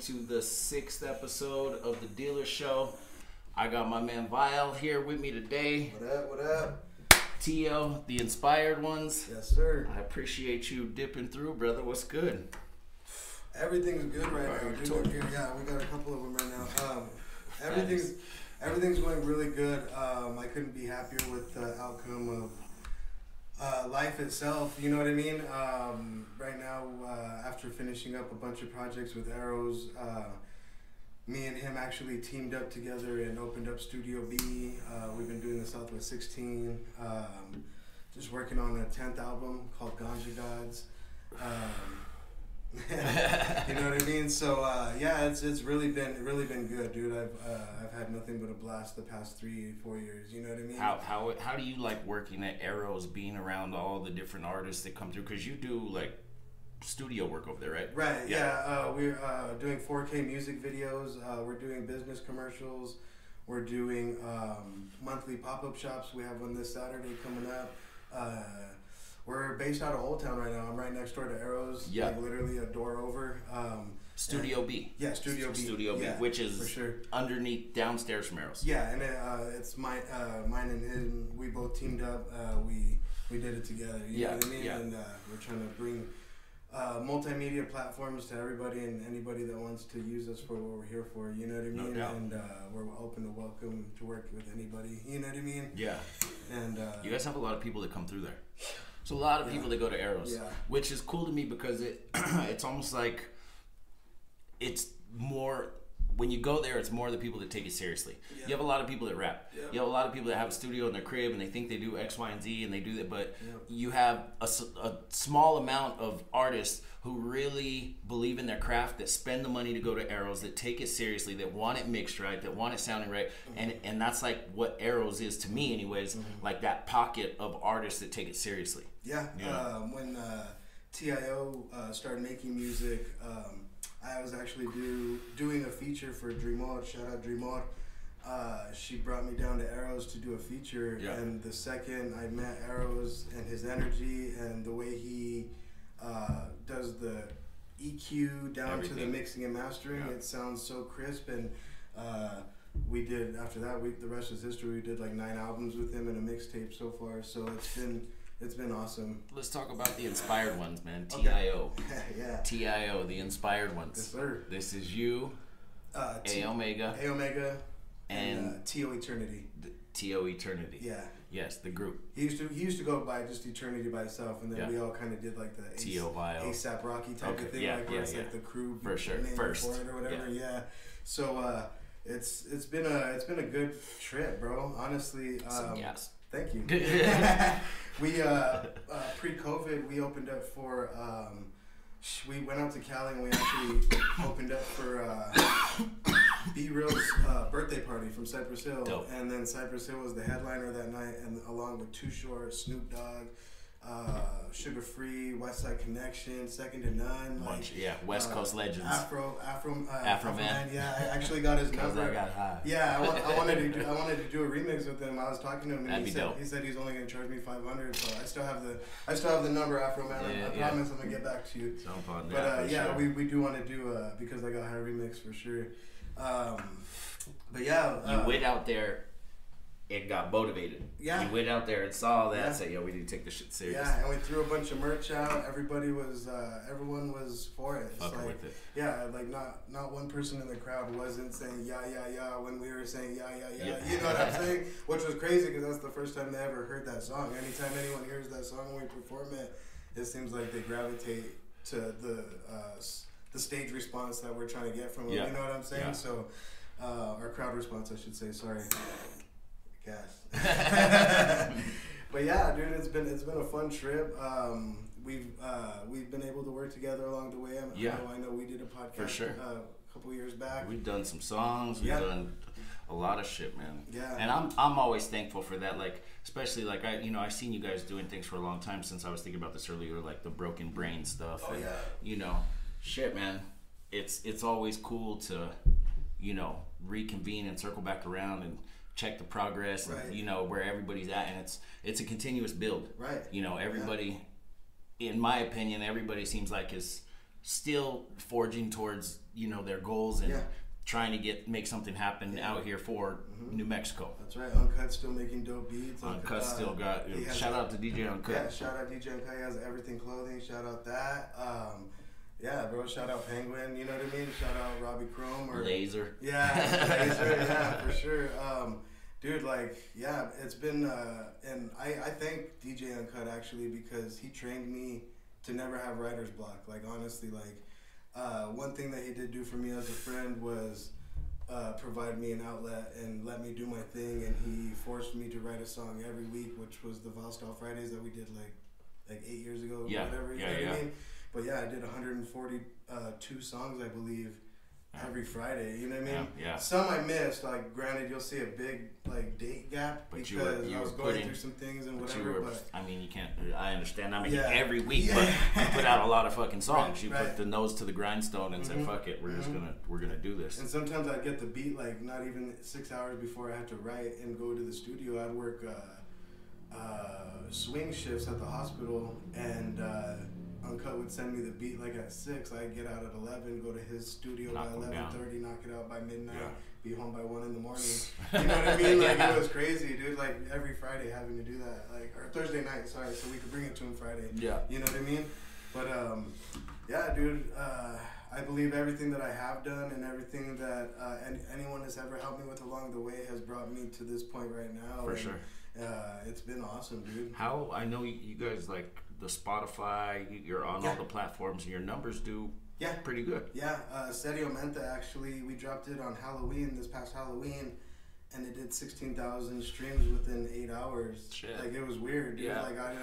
to the 6th episode of the Dealer Show. I got my man Vile here with me today. What up, what up? Tio, the Inspired Ones. Yes, sir. I appreciate you dipping through, brother. What's good? Everything's good right now, dude. Yeah, we got a couple of them right now. Everything's going really good. I couldn't be happier with the outcome of life itself. You know what I mean? Right now, after finishing up a bunch of projects with Aeros, me and him actually teamed up together and opened up Studio B. We've been doing the Southwest 16. Just working on a 10th album called Ganja Gods. You know what I mean? So yeah, it's really been good, dude. I've had nothing but a blast the past 3-4 years. You know what I mean? How do you like working at Aeros, being around all the different artists that come through? Because you do like studio work over there, right? Right. Yeah. We're doing 4K music videos. We're doing business commercials. We're doing monthly pop-up shops. We have one this Saturday coming up. We're based out of Old Town right now. I'm right next door to Aeros. Yeah. Like literally a door over. Studio B. Yeah, Studio B. Studio B, yeah, which is for sure underneath downstairs from Aeros. Yeah, and it's mine and him. We both teamed up. We did it together. You know what I mean? Yeah. And we're trying to bring multimedia platforms to everybody and anybody that wants to use us for what we're here for. You know what I mean? No doubt. And we're open to welcome to work with anybody. You know what I mean? Yeah. And you guys have a lot of people that come through there. So a lot of people that go to Aeros, which is cool to me because it's almost like it's more, when you go there, it's more the people that take it seriously. You have a lot of people that rap. You have a lot of people that have a studio in their crib and they think they do X, Y, and Z and they do that, but you have a small amount of artists who really believe in their craft, that spend the money to go to Aeros, that take it seriously, that want it mixed right, that want it sounding right, and that's like what Aeros is to me anyways, like that pocket of artists that take it seriously. When TIO started making music, I was actually doing a feature for Dreamor. Shout out Dreamor. She brought me down to Aeros to do a feature, and the second I met Aeros and his energy and the way he does the EQ down to the mixing and mastering, it sounds so crisp. And we did, after that, the rest is history. We did like 9 albums with him and a mixtape so far. So it's been awesome. Let's talk about the Inspired Ones, man. Okay. TIO. Yeah. TIO, the Inspired Ones. Yes, sir. This is you, A Omega, and T.O. Eternity. T.O. Eternity. Yeah. Yes, the group. He used to go by just Eternity by itself, and then we all kind of did like the ASAP Rocky type of thing, like where it's like the crew for sure first for it or whatever. Yeah. So it's been a good trip, bro. Honestly. Yes. Thank you. We pre-COVID, we opened up for. We went out to Cali and we actually opened up for B-Real's birthday party from Cypress Hill. Dope. And then Cypress Hill was the headliner that night, and along with Too Short, Snoop Dogg, Sugar Free, West Side Connection, Second to None, West Coast legends. Afro Man. Yeah, I actually got his number. I got high. Yeah, I wanted to do a remix with him. I was talking to him, and he said he's only gonna charge me $500. So I still have the number, Afro Man. I promise I'm gonna get back to you. Jump on But sure. we do want to do because I got high remix for sure. But you went out there and got motivated. Yeah. You went out there and saw that and said, yo, we need to take this shit serious. Yeah, and we threw a bunch of merch out. Everyone was for it. Fucking with it. Yeah, like not one person in the crowd wasn't saying yeah when we were saying yeah. You know what I'm saying? Which was crazy because that's the first time they ever heard that song. Anytime anyone hears that song when we perform it, it seems like they gravitate to the stage response that we're trying to get from them. You know what I'm saying? Yeah. So our crowd response, I should say. Sorry. But yeah, dude, it's been a fun trip. We've been able to work together along the way. I know we did a podcast for sure. A couple years back. We've done some songs. We've done a lot of shit, man. Yeah. And I'm always thankful for that. Like, especially like I've seen you guys doing things for a long time since I was thinking about this earlier, like the broken brain stuff. Oh, and, shit, man. It's always cool to, reconvene and circle back around and check the progress, and, where everybody's at, and it's a continuous build. Right. Everybody, in my opinion, everybody seems like is still forging towards, you know, their goals and trying to make something happen out here for New Mexico. That's right. Uncut's still making dope beats. Uncut still got. Shout out to DJ Uncut. Yeah, shout out DJ Uncut. He has Everything Clothing. Shout out that. Yeah, bro. Shout out Penguin. You know what I mean? Shout out Robbie Chrome or Laser. Yeah, Laser. Yeah, for sure. Dude, like, yeah, it's been, and I thank DJ Uncut actually because he trained me to never have writer's block. Like, honestly, like, one thing that he did do for me as a friend was provide me an outlet and let me do my thing, and he forced me to write a song every week, which was the Vostal Fridays that we did like 8 years ago or whatever. You know what I mean? But yeah, I did 142 songs, I believe, every Friday. You know what I mean? Yeah. Some I missed. Like, granted, you'll see a big like date gap because I was going through some things and whatever. But I mean, you can't. I understand. I mean, every week, but you put out a lot of fucking songs. You put the nose to the grindstone and said, "Fuck it, we're gonna do this." And sometimes I'd get the beat like not even 6 hours before I had to write and go to the studio. I'd work swing shifts at the hospital, and Uncut would send me the beat like at 6. I'd get out at 11, go to his studio by 11:30, knock it out by midnight, be home by 1 in the morning. You know what I mean? Like, it was crazy, dude. Like, every Friday having to do that, like, or Thursday night, sorry, so we could bring it to him Friday. Yeah. You know what I mean? But yeah, dude. I believe everything that I have done and everything that anyone has ever helped me with along the way has brought me to this point right now. For sure. It's been awesome, dude. How I know you guys like the Spotify, you're on all the platforms, and your numbers do pretty good. Yeah, Serio Menta, actually, we dropped it on Halloween, this past Halloween, and it did 16,000 streams within 8 hours. Shit. Like, it was weird, dude. Like, I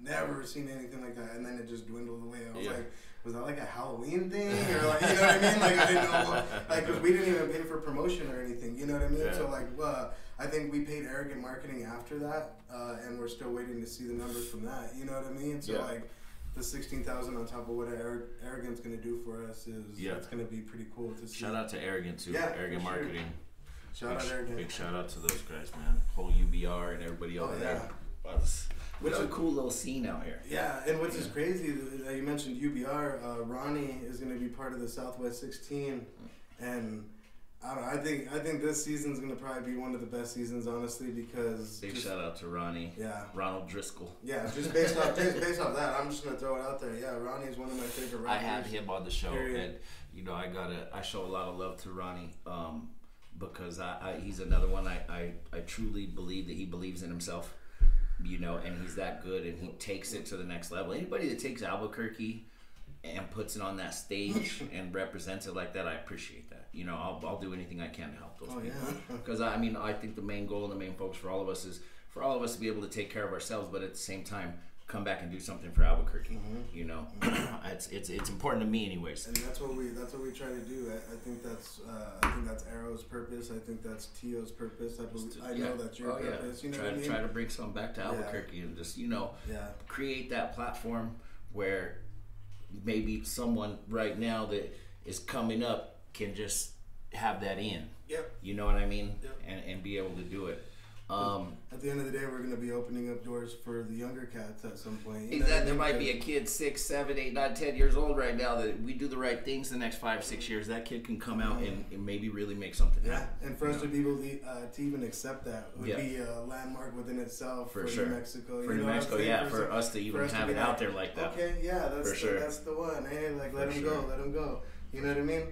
never seen anything like that, and then it just dwindled away. I was like, was that like a Halloween thing? Or like, you know what I mean? Like, I didn't know, like, because we didn't even pay for promotion or anything, you know what I mean? Yeah. So, like, I think we paid Arrogant Marketing after that, and we're still waiting to see the numbers from that, you know what I mean? So, like, the 16,000 on top of what Arrogant's going to do for us is, it's going to be pretty cool to see. Shout out to Arrogant, too. Arrogant Marketing. Shout out Arrogant. Big shout out to those guys, man. Whole UBR and everybody over there. Which is a cool little scene out here. Yeah, and which is crazy, you mentioned UBR, Ronnie is going to be part of the Southwest 16, and I don't know, I think this season's going to probably be one of the best seasons, honestly, because... Big shout out to Ronnie. Yeah. Ronald Driscoll. Yeah, just based off that, I'm just going to throw it out there. Yeah, Ronnie is one of my favorite rappers. I had him on the show, and, you know, I show a lot of love to Ronnie, because he's another one I truly believe that he believes in himself. You know, and he's that good, and he takes it to the next level. Anybody that takes Albuquerque and puts it on that stage and represents it like that, I appreciate that. You know, I'll do anything I can to help those people. Because I mean, I think the main goal and the main focus for all of us is for all of us to be able to take care of ourselves, but at the same time, come back and do something for Albuquerque. You know, it's important to me, anyways. And that's what we try to do. I think that's Aeros' purpose. I think that's Tio's purpose. I know that's your purpose. You know what I mean? Try to bring something back to Albuquerque and just create that platform where maybe someone right now that is coming up can just have that in. Yep. You know what I mean? Yep. And be able to do it. At the end of the day, we're going to be opening up doors for the younger cats at some point. Exactly. There might be a kid 6, 7, 8, 9, 10 years old right now that we do the right things the next 5, 6 years. That kid can come out and maybe really make something happen. And for us to be able to even accept that would be a landmark within itself for New Mexico. For New Mexico, for us to even have it out there like that. Okay, that's the one. Hey, like, let him go. You know what I mean?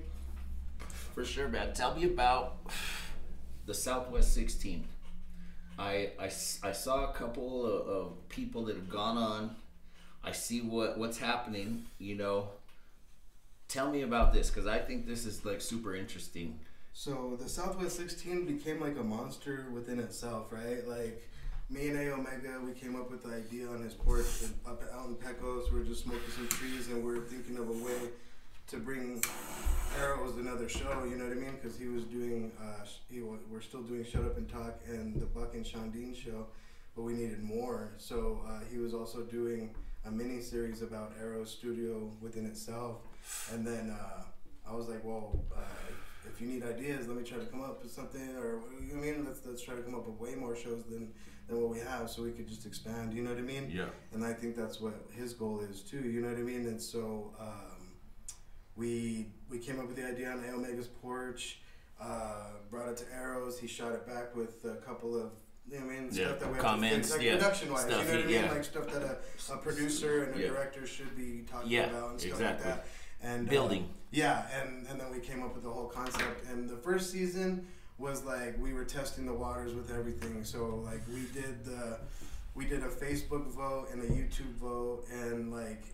For sure, man. Tell me about the Southwest 16. I saw a couple of people that have gone on. I see what's happening, you know. Tell me about this, because I think this is like super interesting. So the Southwest 16 became like a monster within itself, right? Like, me and A Omega, we came up with the idea on his porch out in Pecos. We were just smoking some trees, and we were thinking of a way to bring Aeros another show, you know what I mean? Because he was doing, we're still doing Shut Up and Talk and the Buck and Sean Dean show, but we needed more. So he was also doing a mini series about Aeros Studio within itself. And then I was like, well, if you need ideas, let me try to come up with something, or you know what I mean? Let's try to come up with way more shows than what we have, so we could just expand. You know what I mean? Yeah. And I think that's what his goal is too. You know what I mean? And so we came up with the idea on A Omega's porch, brought it to Aeros. He shot it back with a couple of, you know what I mean, stuff that we have comments, to fix, like production-wise, stuff, you know what I mean, like stuff that a producer and a director should be talking about and stuff like that. And building. And then we came up with the whole concept. And the first season was like we were testing the waters with everything. So like we did a Facebook vote and a YouTube vote, and like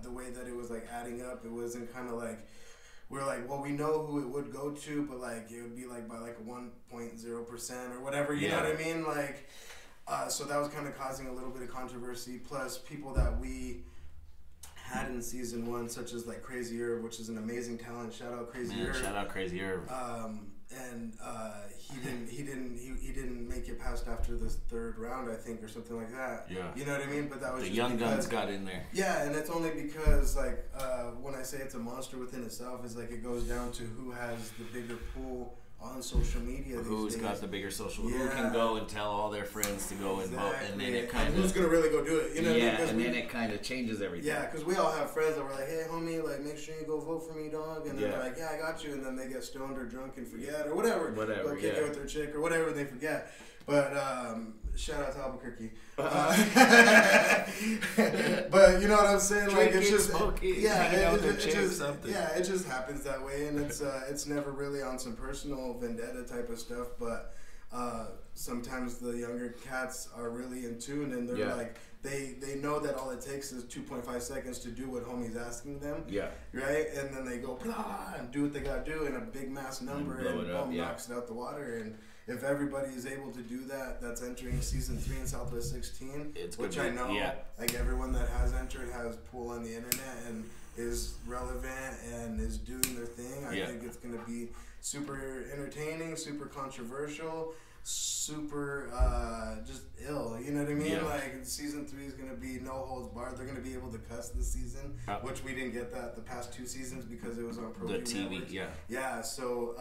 the way that it was like adding up, it wasn't kind of like we're like, well, we know who it would go to, but like it would be like by like 1.0% or whatever, you know what I mean? Like, so that was kind of causing a little bit of controversy. Plus, people that we had in season 1, such as like Crazy Herb, which is an amazing talent. Shout out Crazy Herb. Shout out Crazy Herb. And he didn't make it past after the 3rd round, I think, or something like that. Yeah. You know what I mean? But that was the just young because, guns got in there. Yeah, and it's only because like when I say it's a monster within itself, is like it goes down to who has the bigger pool on social media. Who's got the bigger social? Who can go and tell all their friends to go and vote, and then it kind of who's gonna really go do it? You know what I mean? And then it kind of changes everything. Yeah, because we all have friends that were like, "Hey, homie, like make sure you go vote for me, dog." And then they're like, "Yeah, I got you," and then they get stoned or drunk and forget or whatever. Go kick it with their chick or whatever, they forget. But shout out to Albuquerque. But you know what I'm saying? Like it's just smoking, it just happens that way, and it's never really on some personal vendetta type of stuff. But sometimes the younger cats are really in tune, and they're like they know that all it takes is 2.5 seconds to do what homie's asking them. Yeah. Right, and then they go blah and do what they gotta do in a big mass number, and boom, knocks it out the water. And if everybody is able to do that, that's entering season 3 in Southwest 16, which I know, like everyone that has entered has pull on the internet and is relevant and is doing their thing. I think it's going to be super entertaining, super controversial, super just ill. You know what I mean? Yeah. Like season 3 is going to be no holds barred. They're going to be able to cuss this season, which we didn't get that the past 2 seasons because it was on ProView TV. Networks. Yeah. So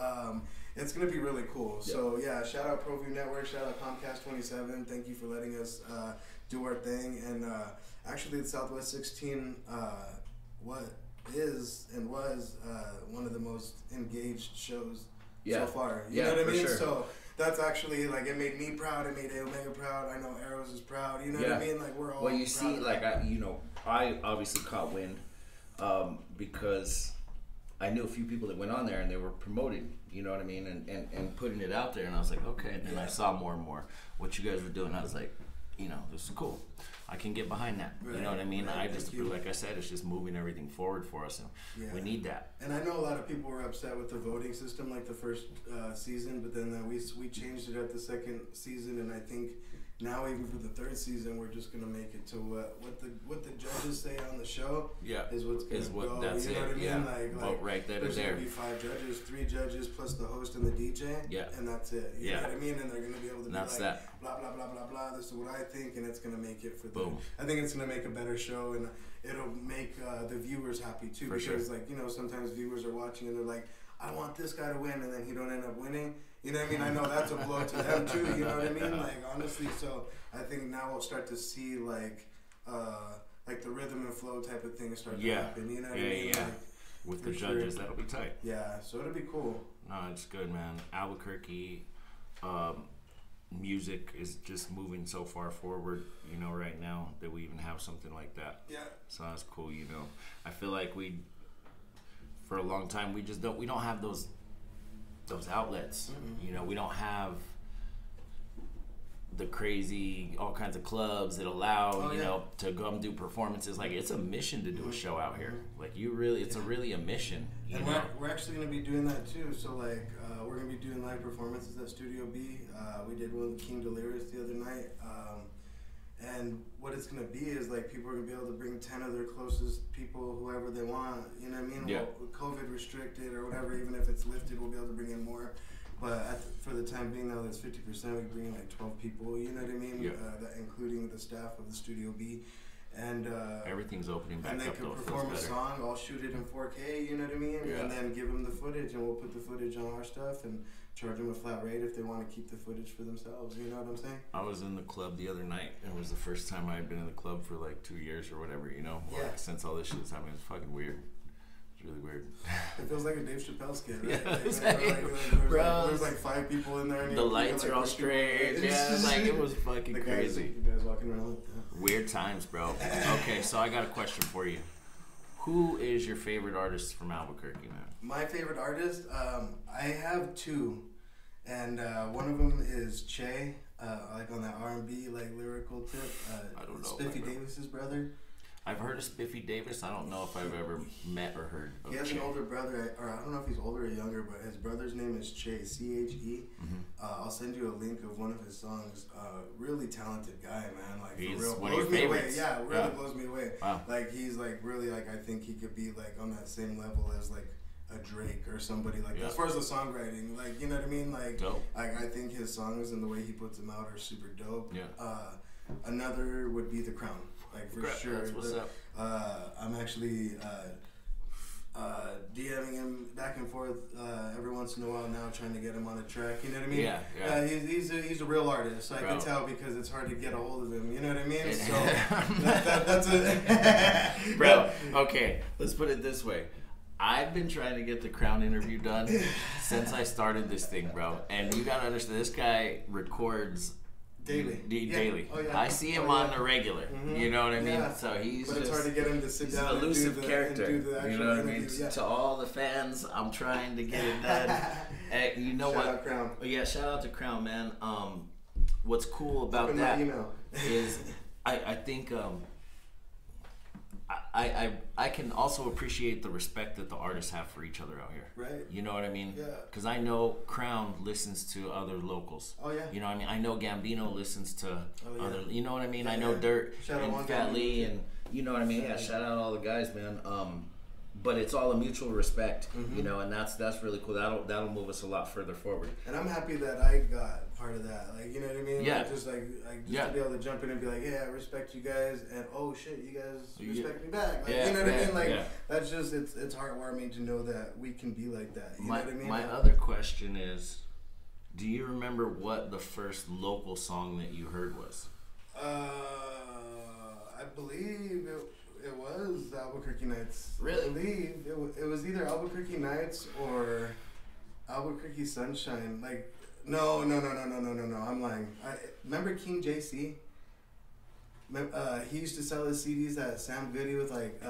it's going to be really cool. Yeah. So shout out ProView Network, shout out Comcast 27. Thank you for letting us do our thing. And actually, the Southwest 16 what is and was one of the most engaged shows so far. You know what I mean? Sure. So that's actually like it made me proud. It made A Omega proud. I know Aeros is proud. You know what I mean? Like we're all. Well, you see, like I obviously caught wind because I knew a few people that went on there and they were promoting. You know what I mean? And putting it out there, and I was like, okay. And then I saw more and more what you guys were doing. I was like, this is cool. I can get behind that. Right, you know what I mean? Right, like I said, it's just moving everything forward for us, and we need that. And I know a lot of people were upset with the voting system, like the first season, but then we changed it at the 2nd season, and I think now even for the 3rd season, we're just gonna make it to what the judges say on the show. Is what's gonna go. That's you know what I mean? Yeah. Like right there. There's gonna be 5 judges, 3 judges plus the host and the DJ. And that's it. You know what I mean? And they're gonna be able to be like blah blah blah blah blah. This is what I think, and it's gonna make it for the. Boom. I think it's gonna make a better show, and it'll make the viewers happy too. For because sometimes viewers are watching and they're like, I want this guy to win, and then he don't end up winning. You know what I mean? I know that's a blow to them too. You know what I mean? Like honestly, so I think now we'll start to see like the rhythm and flow type of thing start to happen. You know what I mean? Yeah. Like, with the judges, that'll be tight. Yeah, so it'll be cool. No, it's good, man. Albuquerque, music is just moving so far forward. Right now that we even have something like that. Yeah. So that's cool. I feel like for a long time we don't have those outlets. Mm-hmm. We don't have the crazy all kinds of clubs that allow to go and do performances. Like it's a mission to do a show out here. Like it's really a mission. And we're actually going to be doing that too. So like we're going to be doing live performances at Studio B. We did one with King Delirious the other night. And what it's going to be is like people are going to be able to bring 10 of their closest people, whoever they want. You know what I mean? Yeah. Well, COVID restricted or whatever, even if it's lifted, we'll be able to bring in more. But for the time being, now that's 50%. We bring in like 12 people. You know what I mean? Yeah. Including the staff of the Studio B. And everything's opening back up. And they could perform a song. I'll shoot it in 4K. You know what I mean? Yeah. And then give them the footage, and we'll put the footage on our stuff and charge them a flat rate if they want to keep the footage for themselves. You know what I'm saying? I was in the club the other night. It was the first time I had been in the club for like 2 years or whatever. Like, since all this shit's happening, it's fucking weird. It's really weird. It feels like a Dave Chappelle skit, right? Yeah, There's like 5 people in there. And the lights are all straight. Yeah, like it was fucking crazy. You guys walking around like that. Weird times, bro. Okay, so I got a question for you. Who is your favorite artist from Albuquerque, man? My favorite artist, I have 2, and one of them is Che, like on that R&B like lyrical tip. I don't know. Spiffy Davis's brother. I've heard of Spiffy Davis. I don't know if I've ever met or heard of He has Che. an older brother, or I don't know if he's older or younger, but his brother's name is Che, C-H-E. I'll send you a link of one of his songs. Really talented guy, man. Like, He's for real. one of your Blows me away. favorites. Yeah, really blows me away. Wow. Like, he's like really like, I think he could be like on that same level as like a Drake or somebody like that. As far as the songwriting, like, you know what I mean? Like, dope. I think his songs and the way he puts them out are super dope. Yeah. Another would be The Crown. Like, for sure. That's what's up. I'm actually DMing him back and forth every once in a while now, trying to get him on a track. You know what I mean? Yeah. He's a real artist. I Bro. can tell because it's hard to get a hold of him. You know what I mean? So that's it. Bro, okay, let's put it this way. I've been trying to get the Crown interview done since I started this thing, bro. And you gotta understand, this guy records daily. Daily. Oh, yeah. I see him on the regular. You know what I mean? Yeah. So he's But it's just, hard to get him to sit he's down an elusive and do character. and do the actual You know what I mean? interview. Yeah. To all the fans, I'm trying to get it done. Hey, you know Shout what? out Crown. Yeah, shout out to Crown, man. What's cool about Open that my email. is I think I can also appreciate the respect that the artists have for each other out here. Right. You know what I mean? Yeah. Because I know Crown listens to other locals. Oh, yeah. You know what I mean? I know Gambino listens to yeah. other. You know what I mean? Yeah, I know yeah. Dirt Shout out and one Fat Gambino, Lee too. and you know what I mean? Yeah. Shout out all the guys, man. But it's all a mutual respect, you know, and that's really cool. That'll move us a lot further forward. And I'm happy that I got part of that. Like, you know what I mean? Yeah. Like, just to be able to jump in and be like, yeah, I respect you guys, and oh shit, you guys respect me back. Like, you know what I mean? Like, that's just it's heartwarming to know that we can be like that. You know what I mean? My other question is, do you remember what the first local song that you heard was? I believe it was Albuquerque Nights. Really? I believe it was either Albuquerque Nights or Albuquerque Sunshine. Like, no. I'm lying. Remember King JC? He used to sell his CDs at Sam Goody with like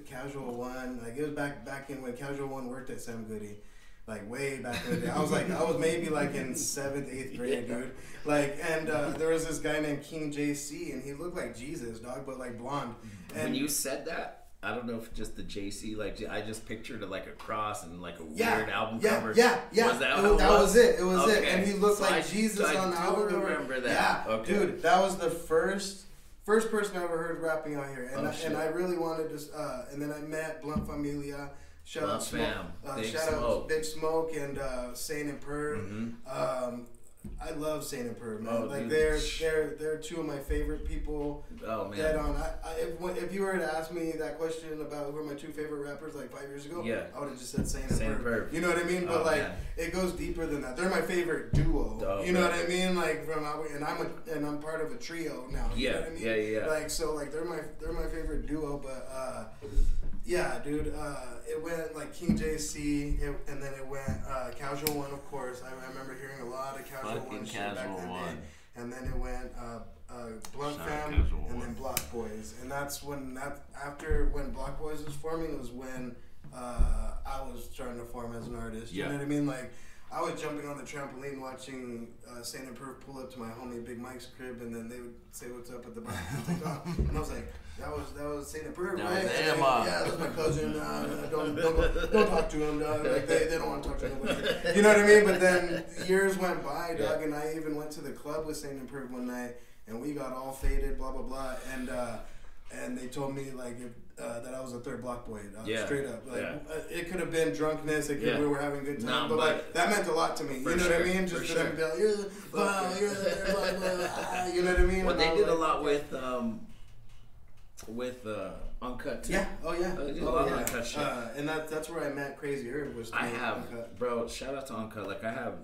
Casual One. Like, it was back in when Casual One worked at Sam Goody. Like, way back in the day. I was maybe like in 7th, 8th grade, dude. Like, and there was this guy named King JC, and he looked like Jesus, dog, but like blonde. And when you said that, I don't know if just the JC, like, I just pictured it like a cross and like a weird album cover. Yeah. Was that what that was it. It was okay. it. And he looked So like Jesus on the album cover. I remember that. Yeah, okay. dude, that was the first person I ever heard rapping out here. And I really wanted to, and then I met Blunt Familia. Shout out Smoke. Shout out Big Smoke and Sane and Perv. I love Sane and Perv, man. Like, dude. They're two of my favorite people. Oh man. Dead on. If you were to ask me that question about who are my 2 favorite rappers like 5 years ago, I would have just said Sane and Perv. You know what I mean? But like, it goes deeper than that. They're my favorite duo. You know what I mean? Like, and I'm part of a trio now. You know what I mean? Yeah. Like, so like they're my favorite duo, but yeah, dude. It went like King JC, and then it went Casual One, of course. I remember hearing a lot of Casual One shit back then. And then it went Blunt Fam, and then Block Boys. And that's after when Block Boys was forming was when I was starting to form as an artist. You know what I mean? Like, I was jumping on the trampoline watching Saint and Perf pull up to my homie Big Mike's crib, and then they would say what's up at the back. And I was like, that was Saint and Perf, right? Yeah, that's my cousin. Don't talk to him, dog. Like, they don't want to talk to nobody. You know what I mean? But then years went by, dog, and I even went to the club with Saint and Perf one night, and we got all faded, blah blah blah, and they told me like that I was a third block boy, straight up. Like, it could have been drunkenness, we were having a good time, but like, that meant a lot to me. You know what I mean? Just for them to be like, you're the third block boy. You know what I mean? Well, they did a lot with Uncut too. Yeah. Oh yeah. They did a lot of Uncut shit. And that's where I met Crazy Herb. Was Uncut. Bro. Shout out to Uncut. Like, I have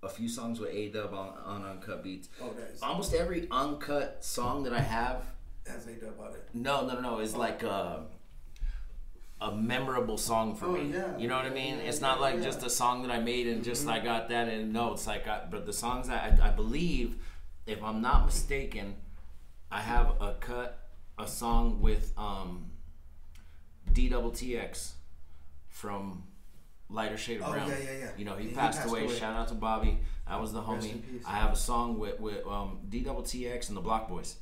a few songs with A-Dub on Uncut beats. Oh, nice. Almost every Uncut song that I have has A-Dub on it. No. It's like a memorable song for me. Yeah. You know what I mean? It's not like just a song that I made and just I got that, and no, it's like but the songs that I believe, if I'm not mistaken, I have a song with DTTX from Lighter Shade of Brown. Yeah. You know, he passed away. Shout out to Bobby. That was the homie. I have a song with DTTX and the Block Boys,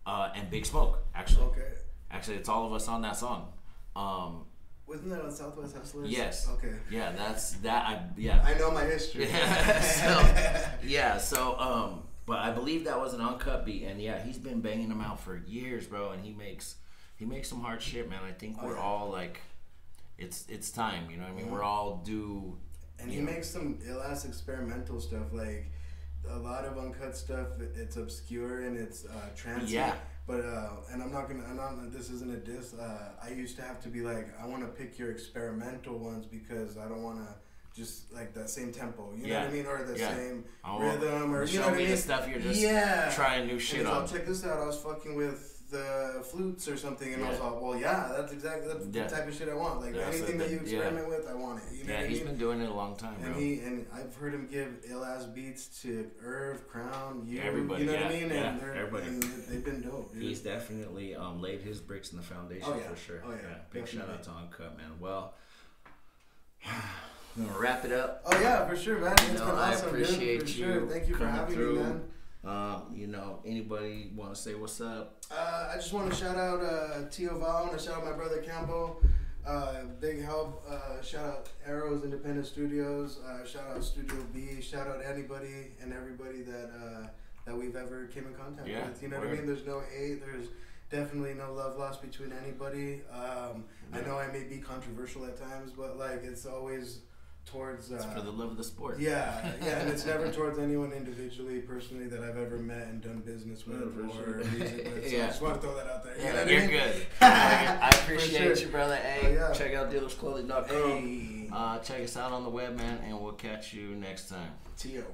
and Big Smoke. Actually, it's all of us on that song. Wasn't that on Southwest Hustlers? Yes. Okay. Yeah, that's that. I know my history. So, but I believe that was an uncut beat, and yeah, he's been banging them out for years, bro. And he makes some hard shit, man. I think we're all like, it's time. You know what I mean? We're all due. And he makes some ill-ass experimental stuff, like a lot of uncut stuff. It's obscure and it's transient. Yeah. But and this isn't a diss. I used to have to be like, I want to pick your experimental ones because I don't want to just like that same tempo. You know what I mean, or the same rhythm, or you know what I mean. The stuff you're just trying new shit on. Check this out. I was fucking with the flutes or something, and I was like, well, that's the type of shit I want. Like anything that you experiment with, I want it. You know what he's I mean? been doing it a long time, bro. And I've heard him give ill-ass beats to Irv, Crown, everybody. You know what I mean? And everybody. And they've been dope. Dude. He's definitely laid his bricks in the foundation for sure. Big shout out to Uncut, man. Well, I'm gonna wrap it up. Oh yeah, for sure, man. It's been awesome, I appreciate dude, for you. Sure. Thank you for having me, man. You know, anybody want to say what's up? I just want to shout out Tio Val. I want to shout out my brother Campbell. Big help. Shout out Aeros Independent Studios. Shout out Studio B. Shout out anybody and everybody that we've ever came in contact with. You know what I mean? There's no hate. There's definitely no love lost between anybody. I know I may be controversial at times, but like it's always towards it's for the love of the sport. And it's never towards anyone individually, personally that I've ever met and done business with or music with. So I just want to throw that out there. You know you're good. I appreciate you, brother. Hey, check out dealersclothing.com. Check us out on the web, man, and we'll catch you next time. Tio.